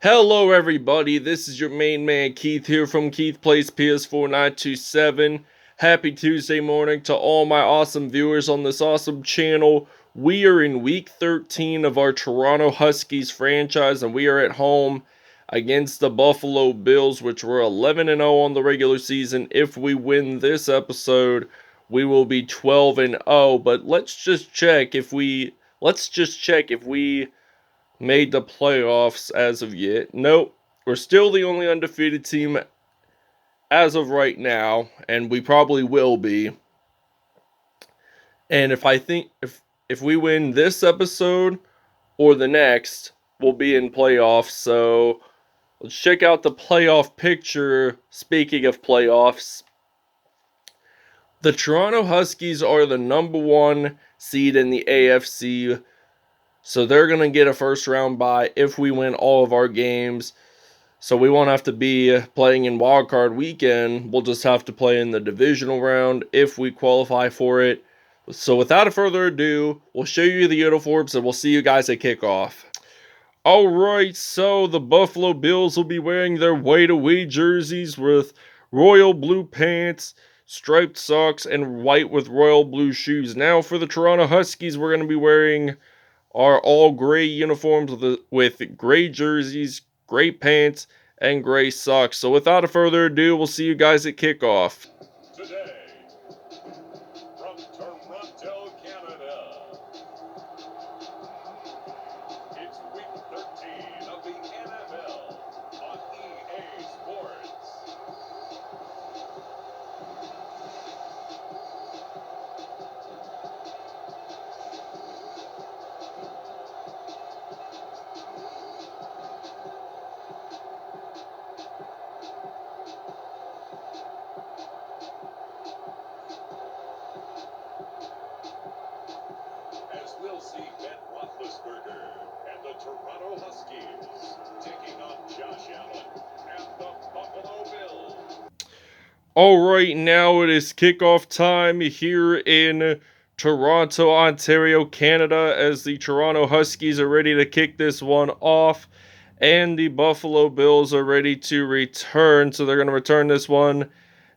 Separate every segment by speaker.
Speaker 1: Hello everybody, this is your main man Keith here from Keith Plays PS4 927. Happy Tuesday morning to all my awesome viewers on this awesome channel. We are in week 13 of our Toronto Huskies franchise, and we are at home against the Buffalo Bills, which were 11-0 on the regular season. If we win this episode, we will be 12-0, but let's just check if we made the playoffs as of yet. Nope. We're still the only undefeated team as of right now, and we probably will be. And if we win this episode or the next, we'll be in playoffs. So let's check out the playoff picture. Speaking of playoffs, the Toronto Huskies are the number 1 seed in the AFC. So they're going to get a first round bye if we win all of our games. So we won't have to be playing in wildcard weekend. We'll just have to play in the divisional round if we qualify for it. So without further ado, we'll show you the uniforms and we'll see you guys at kickoff. Alright, so the Buffalo Bills will be wearing their white away jerseys with royal blue pants, striped socks, and white with royal blue shoes. Now for the Toronto Huskies, we're going to be wearing our all gray uniforms with gray jerseys, gray pants, and gray socks. So without further ado, we'll see you guys at kickoff.
Speaker 2: Today, from Toronto, Canada, it's week 13 of the NFL on EA Sports. As we'll see Ben Roethlisberger and the Toronto Huskies taking on Josh Allen and the Buffalo Bills.
Speaker 1: Alright, now it is kickoff time here in Toronto, Ontario, Canada, as the Toronto Huskies are ready to kick this one off, and the Buffalo Bills are ready to return. So they're going to return this one,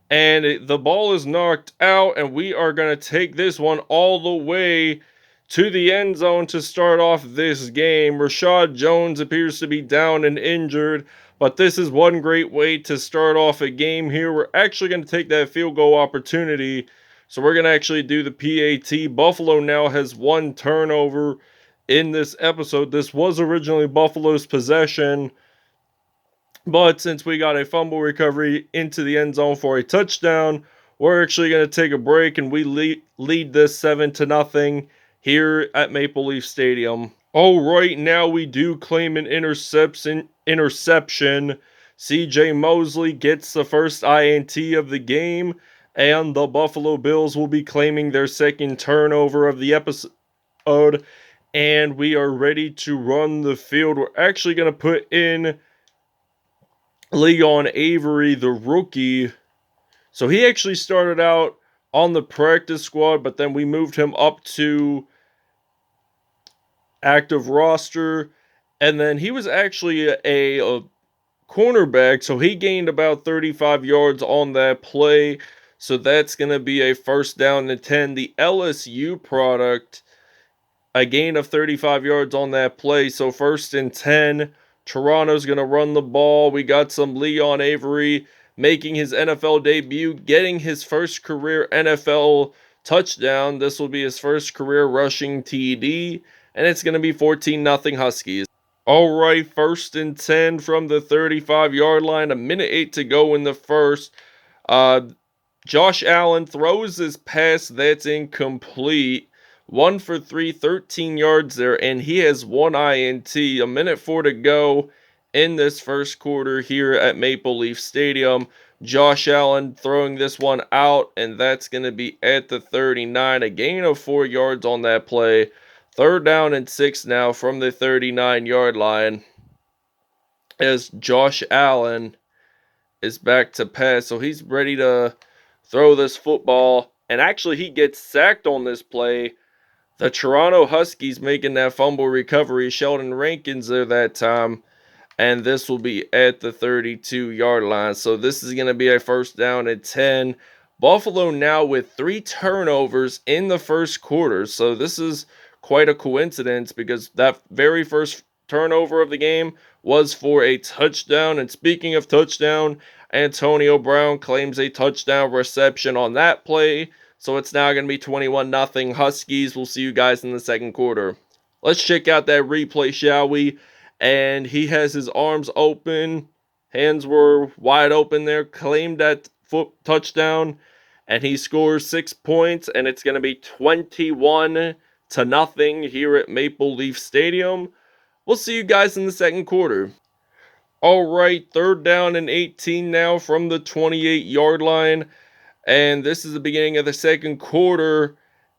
Speaker 1: and the ball is knocked out, and we are going to take this one all the way to the end zone to start off this game. Reshad Jones appears to be down and injured, but this is one great way to start off a game here. We're actually going to take that field goal opportunity, so we're going to actually do the PAT. Buffalo now has 1 turnover in this episode. This was originally Buffalo's possession, but since we got a fumble recovery into the end zone for a touchdown, we're actually going to take a break, and we lead this 7-0 here at Maple Leaf Stadium. Alright, now we do claim an interception. CJ Mosley gets the first INT of the game, and the Buffalo Bills will be claiming their second turnover of the episode, and we are ready to run the field. We're actually going to put in Leon Avery, the rookie. So he actually started out on the practice squad, but then we moved him up to active roster, and then he was actually a cornerback, so he gained about 35 yards on that play. So that's going to be a first down and 10. The LSU product, a gain of 35 yards on that play. So 1st and 10. Toronto's going to run the ball. We got some Leon Avery making his NFL debut, getting his first career NFL touchdown. This will be his first career rushing TD, and it's going to be 14-0 Huskies. Alright, 1st and 10 from the 35-yard line. 1:08 to go in the first. Josh Allen throws his pass that's incomplete. 1 for 3, 13 yards there, and he has 1 INT. 1:04 to go in this first quarter here at Maple Leaf Stadium. Josh Allen throwing this one out, and that's going to be at the 39. A gain of 4 yards on that play. 3rd down and 6 now from the 39-yard line, as Josh Allen is back to pass. So he's ready to throw this football, and actually he gets sacked on this play. The Toronto Huskies making that fumble recovery. Sheldon Rankins there that time. and this will be at the 32-yard line. So this is going to be a first down and 10. Buffalo now with 3 turnovers in the first quarter. So this is quite a coincidence because that very first turnover of the game was for a touchdown. And speaking of touchdown, Antonio Brown claims a touchdown reception on that play. So it's now going to be 21-0 Huskies. We'll see you guys in the second quarter. Let's check out that replay, shall we? And he has his arms open. Hands were wide open there. Claimed that foot touchdown. And he scores 6 points. And it's going to be 21-0 here at Maple Leaf Stadium. We'll see you guys in the second quarter. All right, third down and 18 now from the 28-yard line. And this is the beginning of the second quarter.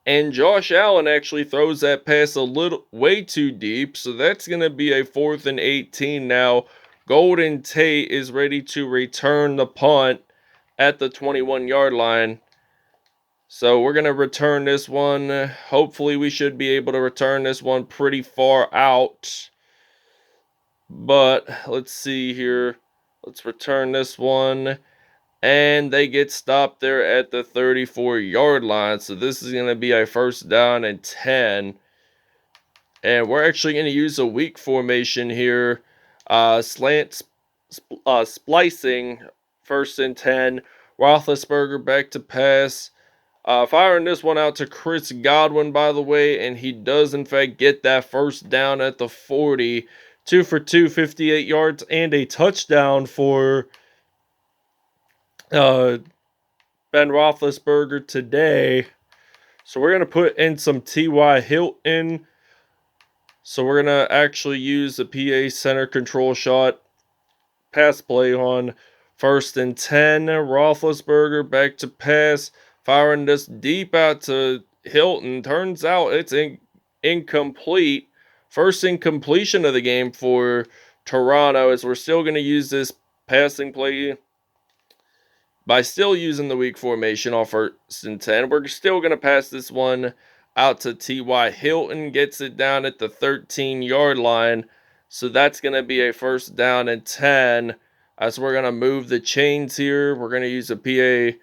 Speaker 1: And Josh Allen actually throws that pass a little way too deep. So that's going to be a 4th and 18 now. Golden Tate is ready to return the punt at the 21-yard line. So we're going to return this one. Hopefully we should be able to return this one pretty far out. But let's see here. Let's return this one. And they get stopped there at the 34-yard line. So this is going to be a first down and 10. And we're actually going to use a weak formation here. Splicing, 1st and 10. Roethlisberger back to pass. Firing this one out to Chris Godwin, by the way. And he does, in fact, get that first down at the 40. 2 for 2, 58 yards, and a touchdown for Ben Roethlisberger today. So we're going to put in some T.Y. Hilton. So we're going to actually use the PA center control shot pass play on 1st and 10. Roethlisberger back to pass. Firing this deep out to Hilton. Turns out it's incomplete. First incompletion of the game for Toronto, as we're still going to use this passing play by still using the weak formation on 1st and 10. We're still going to pass this one out to T.Y. Hilton. Gets it down at the 13-yard line. So that's going to be a first down and 10. As we're going to move the chains here. We're going to use a PA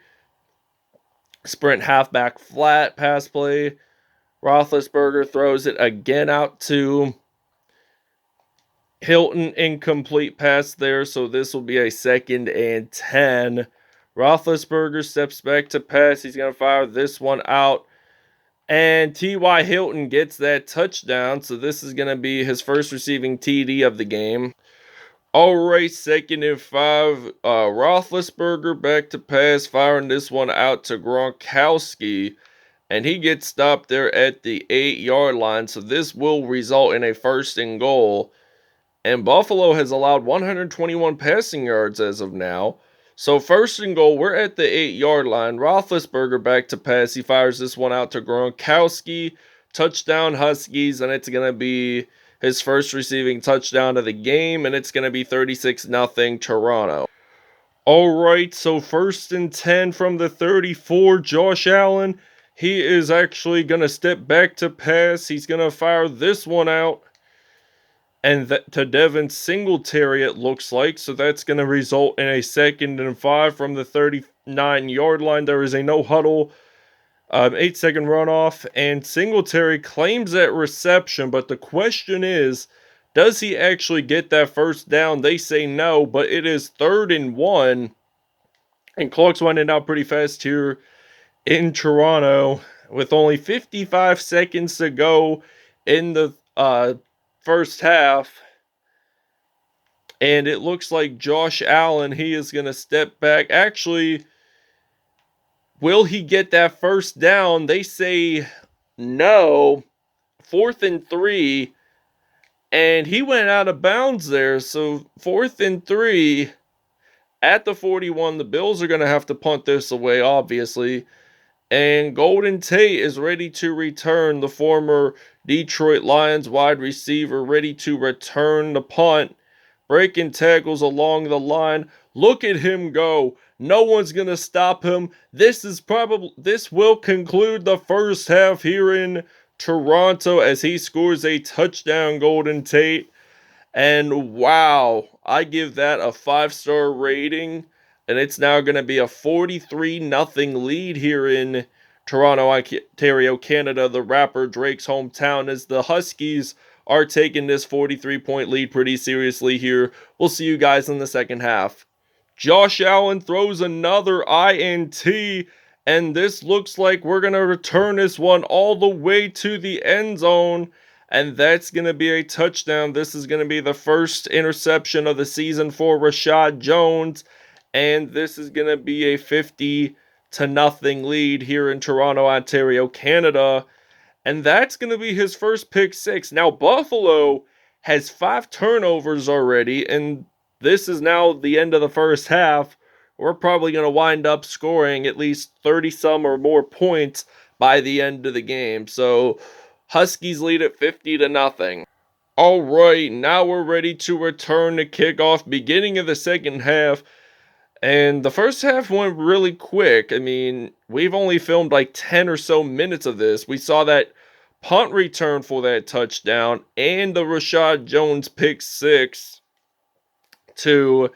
Speaker 1: sprint halfback flat pass play. Roethlisberger throws it again out to Hilton. Incomplete pass there. So this will be a 2nd and 10. Roethlisberger steps back to pass. He's going to fire this one out. And T.Y. Hilton gets that touchdown. So this is going to be his first receiving TD of the game. All right, 2nd and 5. Roethlisberger back to pass. Firing this one out to Gronkowski. And he gets stopped there at the 8-yard line. So this will result in a 1st and goal. And Buffalo has allowed 121 passing yards as of now. So 1st and goal, we're at the 8-yard line. Roethlisberger back to pass. He fires this one out to Gronkowski. Touchdown Huskies, and it's going to be his first receiving touchdown of the game, and it's going to be 36-0 Toronto. All right, so 1st and 10 from the 34, Josh Allen. He is actually going to step back to pass. He's going to fire this one out. And to Devin Singletary, it looks like. So that's going to result in a 2nd and 5 from the 39-yard line. There is a no huddle, 8-second runoff. And Singletary claims that reception. But the question is, does he actually get that first down? They say no, but it is 3rd and 1. And clock's winding out pretty fast here in Toronto with only 55 seconds to go in the first half. And it looks like Josh Allen, he is going to step back. Actually, will he get that first down? They say no. 4th and 3. And he went out of bounds there. So 4th and 3 at the 41. The Bills are going to have to punt this away, obviously. And Golden Tate is ready to return. The former Detroit Lions wide receiver ready to return the punt. Breaking tackles along the line. Look at him go. No one's going to stop him. This will conclude the first half here in Toronto as he scores a touchdown, Golden Tate. And wow, I give that a 5-star rating. And it's now going to be a 43-0 lead here in Toronto, Ontario, Canada, the rapper Drake's hometown, as the Huskies are taking this 43-point lead pretty seriously here. We'll see you guys in the second half. Josh Allen throws another INT, and this looks like we're going to return this one all the way to the end zone, and that's going to be a touchdown. This is going to be the first interception of the season for Reshad Jones, and this is going to be a 50-0 lead here in Toronto, Ontario, Canada. And that's going to be his first pick six. Now, Buffalo has 5 turnovers already, and this is now the end of the first half. We're probably going to wind up scoring at least 30 some or more points by the end of the game. So, Huskies lead at 50-0. All right, now we're ready to return the kickoff, beginning of the second half. And the first half went really quick. I mean, we've only filmed like 10 or so minutes of this. We saw that punt return for that touchdown and the Reshad Jones pick six to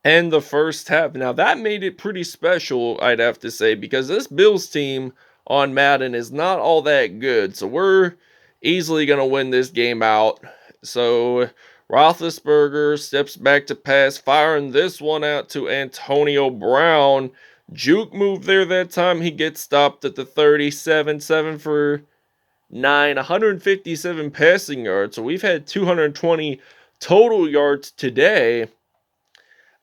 Speaker 1: end the first half. Now, that made it pretty special, I'd have to say, because this Bills team on Madden is not all that good. So we're easily going to win this game out. So Roethlisberger steps back to pass, firing this one out to Antonio Brown. Juke move there that time. He gets stopped at the 37, 7 for 9, 157 passing yards. So we've had 220 total yards today,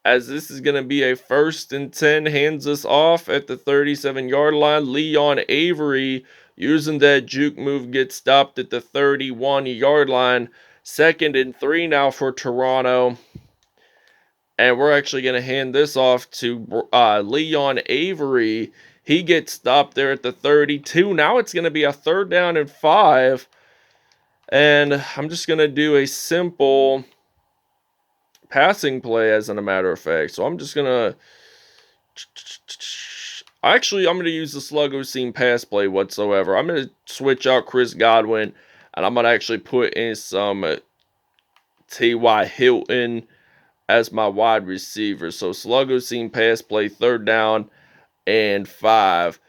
Speaker 1: as this is going to be a 1st and 10. Hands us off at the 37-yard line. Leon Avery, using that juke move, gets stopped at the 31-yard line. 2nd and 3 now for Toronto. And we're actually going to hand this off to Leon Avery. He gets stopped there at the 32. Now it's going to be a 3rd down and 5. And I'm just going to do a simple passing play, as a matter of fact. So I'm just going to... Actually, I'm going to use the Sluggo Seam pass play whatsoever. I'm going to switch out Chris Godwin, and I'm going to actually put in some T.Y. Hilton as my wide receiver. So Sluggo Seam pass play, 3rd down and 5.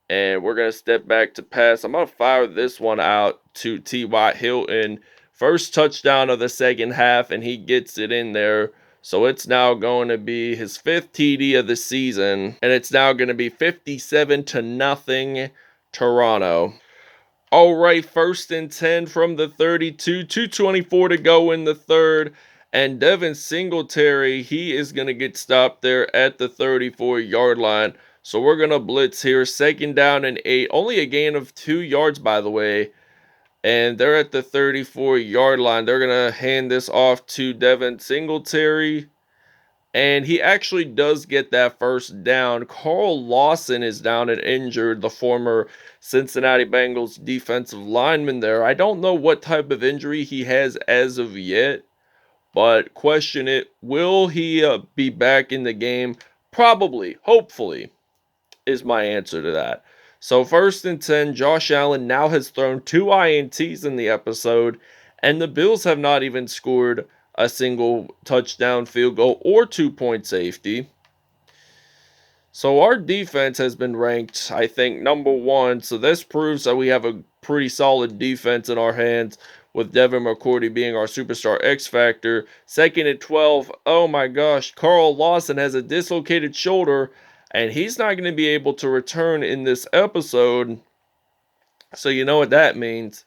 Speaker 1: And we're going to step back to pass. I'm going to fire this one out to T.Y. Hilton. First touchdown of the second half, and he gets it in there. So it's now going to be his 5th TD of the season. And it's now going to be 57-0 Toronto. All right, 1st and 10 from the 32. 2:24 to go in the 3rd. And Devin Singletary, he is going to get stopped there at the 34-yard line. So we're going to blitz here. 2nd down and 8. Only a gain of 2 yards, by the way. And they're at the 34-yard line. They're going to hand this off to Devin Singletary. And he actually does get that 1st down. Carl Lawson is down and injured, the former Cincinnati Bengals defensive lineman there. I don't know what type of injury he has as of yet, but question it. Will he be back in the game? Probably. Hopefully is my answer to that. So 1st and 10, Josh Allen now has thrown 2 INTs in the episode, and the Bills have not even scored a single touchdown, field goal, or 2-point safety. So our defense has been ranked, I think, number 1. So this proves that we have a pretty solid defense in our hands, with Devin McCourty being our superstar X Factor. 2nd and 12. Oh my gosh, Carl Lawson has a dislocated shoulder, and he's not going to be able to return in this episode. So you know what that means.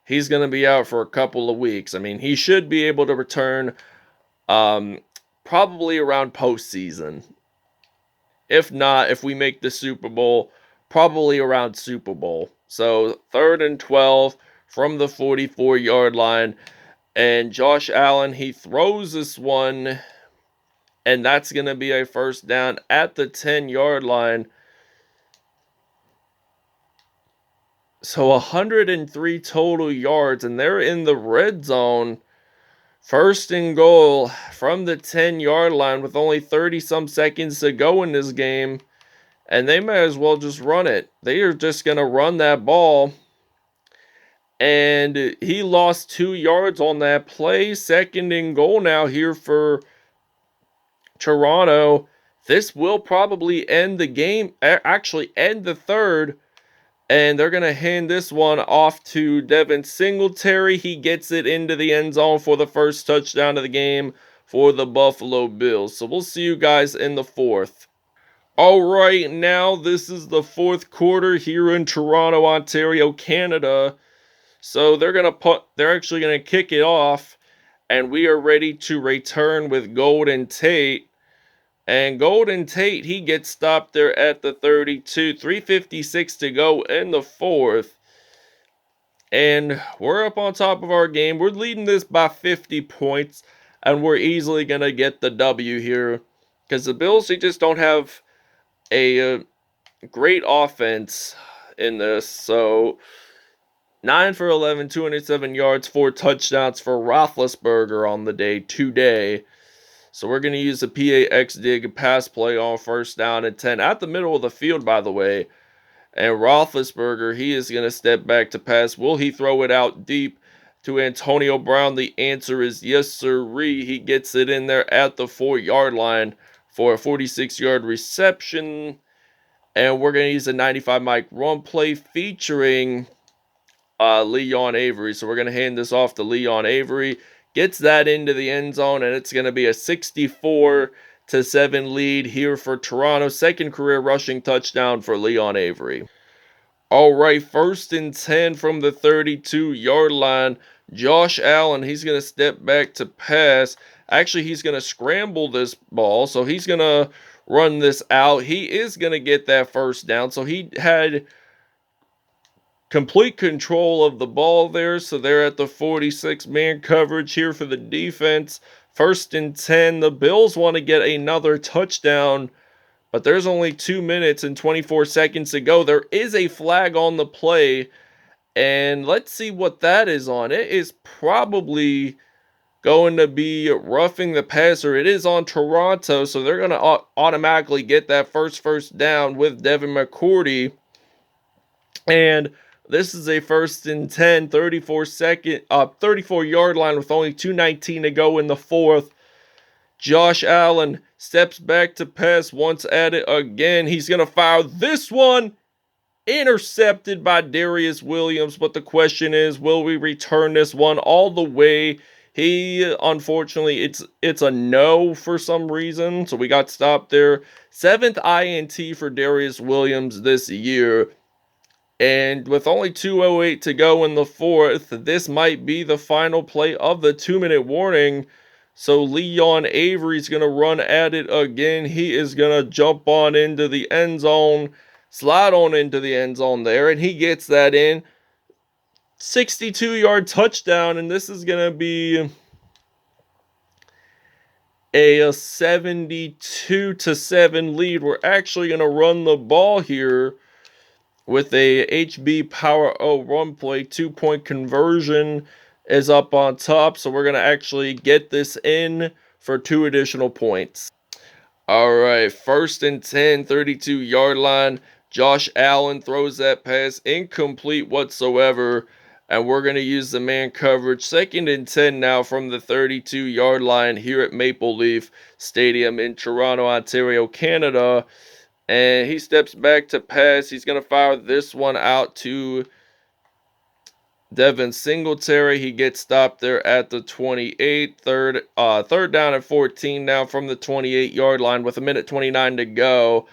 Speaker 1: He's going to be out for a couple of weeks. I mean, he should be able to return probably around postseason. If not, if we make the Super Bowl, probably around Super Bowl. So 3rd and 12 from the 44-yard line. And Josh Allen, he throws this one, and that's going to be a 1st down at the 10-yard line. So 103 total yards, and they're in the red zone. 1st and goal from the 10-yard line with only 30-some seconds to go in this game. And they may as well just run it. They are just going to run that ball. and he lost 2 yards on that play. Second and goal now here for Toronto. This will probably end the game, actually end the third, and they're going to hand this one off to Devin Singletary. He gets it into the end zone for the first touchdown of the game for the Buffalo Bills. So we'll see you guys in the fourth. All right, now this is the fourth quarter here in Toronto, Ontario, Canada. So they're actually going to kick it off, and we are ready to return with Golden Tate. And Golden Tate, he gets stopped there at the 32. 3:56 to go in the fourth. And we're up on top of our game. We're leading this by 50 points. And we're easily going to get the W here. Because the Bills, they just don't have a great offense in this. So 9 for 11, 207 yards, 4 touchdowns for Roethlisberger on the day today. So we're going to use the PAX dig pass play on first down and 10 at the middle of the field, by the way. And Roethlisberger, he is going to step back to pass. Will he throw it out deep to Antonio Brown? The answer is yes, sirree. He gets it in there at the 4-yard line for a 46-yard reception. And we're going to use a 95 mic run play featuring Leon Avery. So we're going to hand this off to Leon Avery. Gets that into the end zone, and it's going to be a 64-7 lead here for Toronto. Second career rushing touchdown for Leon Avery. All right, first and 10 from the 32-yard line. Josh Allen, he's going to step back to pass. Actually, he's going to scramble this ball, so he's going to run this out. He is going to get that first down, so he had complete control of the ball there. So they're at the 46-man coverage here for the defense. First and 10. The Bills want to get another touchdown, but there's only 2 minutes and 24 seconds to go. There is a flag on the play, and let's see what that is on. It is probably going to be roughing the passer. It is on Toronto, so they're going to automatically get that first down with Devin McCourty. And this is a first and 10, 34-yard line with only 2:19 to go in the fourth. Josh Allen steps back to pass, once at it again. He's going to fire this one. Intercepted by Darius Williams, but the question is, will we return this one all the way? Unfortunately, it's a no for some reason, so we got stopped there. 7th INT for Darius Williams this year. And with only 2:08 to go in the fourth, this might be the final play of the 2-minute warning. So Leon Avery's going to run at it again. He is going to jump on into the end zone, slide on into the end zone there, and he gets that in. 62-yard touchdown, and this is going to be a 72-7 lead. We're actually going to run the ball here with a HB Power O run play. 2-point conversion is up on top, so we're going to actually get this in for 2 additional points. All right, first and 10, 32-yard line. Josh Allen throws that pass incomplete whatsoever, and we're going to use the man coverage. Second and 10 now from the 32-yard line here at Maple Leaf Stadium in Toronto, Ontario, Canada. And he steps back to pass. He's going to fire this one out to Devin Singletary. He gets stopped there at the 28. Third down and 14 now from the 28-yard line with 1:29 to go.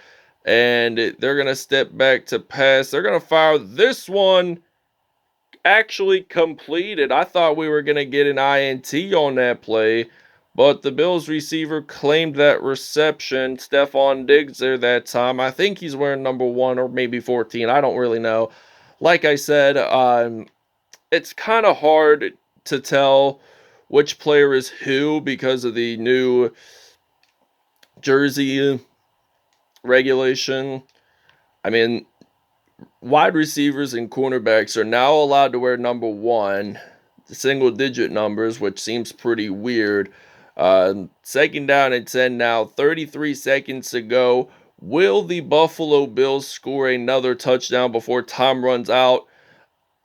Speaker 1: And they're going to step back to pass. They're going to fire this one actually completed. I thought we were going to get an INT on that play, but the Bills receiver claimed that reception. Stephon Diggs there that time. I think he's wearing number 1 or maybe 14. I don't really know. Like I said, it's kind of hard to tell which player is who because of the new jersey regulation. I mean, wide receivers and cornerbacks are now allowed to wear number 1, single-digit numbers, which seems pretty weird. Second down and 10 now, 33 seconds to go. Will the Buffalo Bills score another touchdown before time runs out?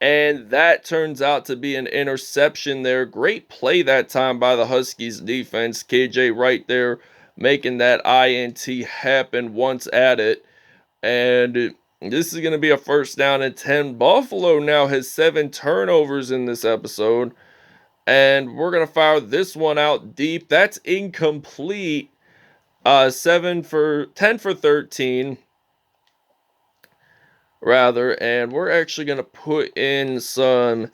Speaker 1: And that turns out to be an interception there. Great play that time by the Huskies defense. KJ right there making that INT happen once at it. And this is going to be a first down and 10. Buffalo now has 7 turnovers in this episode. And we're going to fire this one out deep. That's incomplete. 10 for 13 rather, and we're actually going to put in some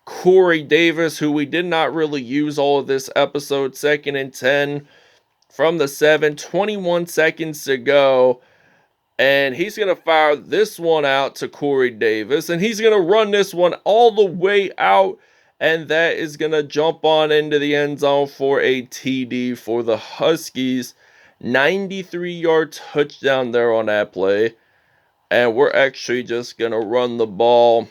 Speaker 1: Corey Davis, who we did not really use all of this episode. 2nd and 10 from the 7, 21 seconds to go. And he's going to fire this one out to Corey Davis. And he's going to run this one all the way out. And that is going to jump on into the end zone for a TD for the Huskies. 93-yard touchdown there on that play. And we're actually just going to run the ball.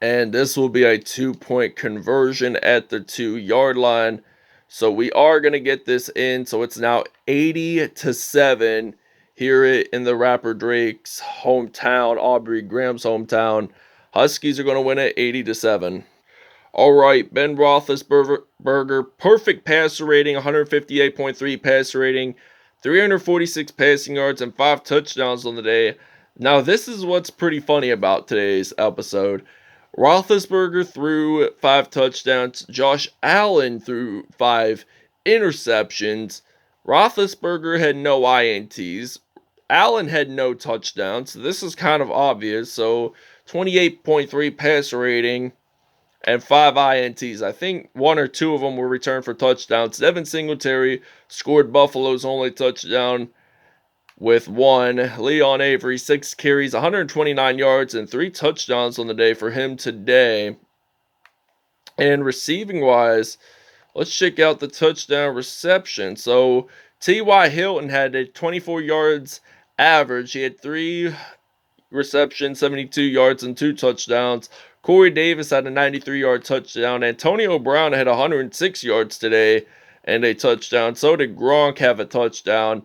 Speaker 1: And this will be a 2-point conversion at the 2-yard line. So we are going to get this in. So it's now 80-7 here in the Rapper Drake's hometown, Aubrey Graham's hometown. Huskies are going to win it 80-7. All right, Ben Roethlisberger, perfect passer rating, 158.3 passer rating, 346 passing yards, and 5 touchdowns on the day. Now, this is what's pretty funny about today's episode. Roethlisberger threw 5 touchdowns. Josh Allen threw 5 interceptions. Roethlisberger had no INTs. Allen had no touchdowns. So this is kind of obvious. So 28.3 passer rating and 5 INTs. I think 1 or 2 of them were returned for touchdowns. Devin Singletary scored Buffalo's only touchdown with 1. Leon Avery, 6 carries, 129 yards, and 3 touchdowns on the day for him today. And receiving-wise, let's check out the touchdown reception. So, T.Y. Hilton had a 24 yards average. He had 3 receptions, 72 yards, and 2 touchdowns. Corey Davis had a 93-yard touchdown. Antonio Brown had 106 yards today and a touchdown. So did Gronk have a touchdown.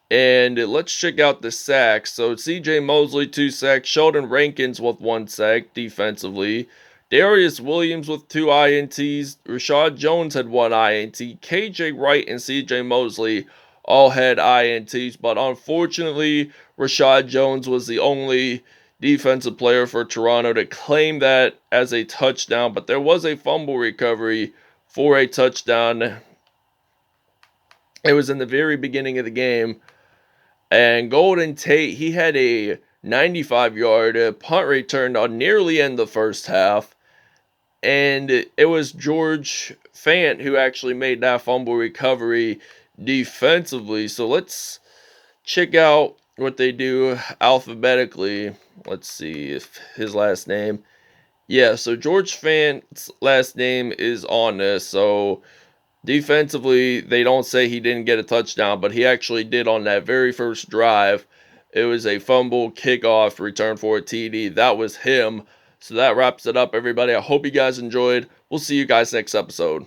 Speaker 1: And let's check out the sacks. So C.J. Mosley, 2 sacks. Sheldon Rankins with 1 sack defensively. Darius Williams with 2 INTs. Reshad Jones had 1 INT. K.J. Wright and C.J. Mosley all had INTs. But unfortunately, Reshad Jones was the only defensive player for Toronto to claim that as a touchdown. But there was a fumble recovery for a touchdown. It was in the very beginning of the game. And Golden Tate, he had a 95-yard punt return on nearly end the first half. And it was George Fant who actually made that fumble recovery defensively. So let's check out what they do alphabetically. Let's see if his last name. Yeah, so George Fant's last name is on this. So defensively, they don't say he didn't get a touchdown, but he actually did on that very first drive. It was a fumble, kickoff, return for a TD. That was him. So that wraps it up, everybody. I hope you guys enjoyed. We'll see you guys next episode.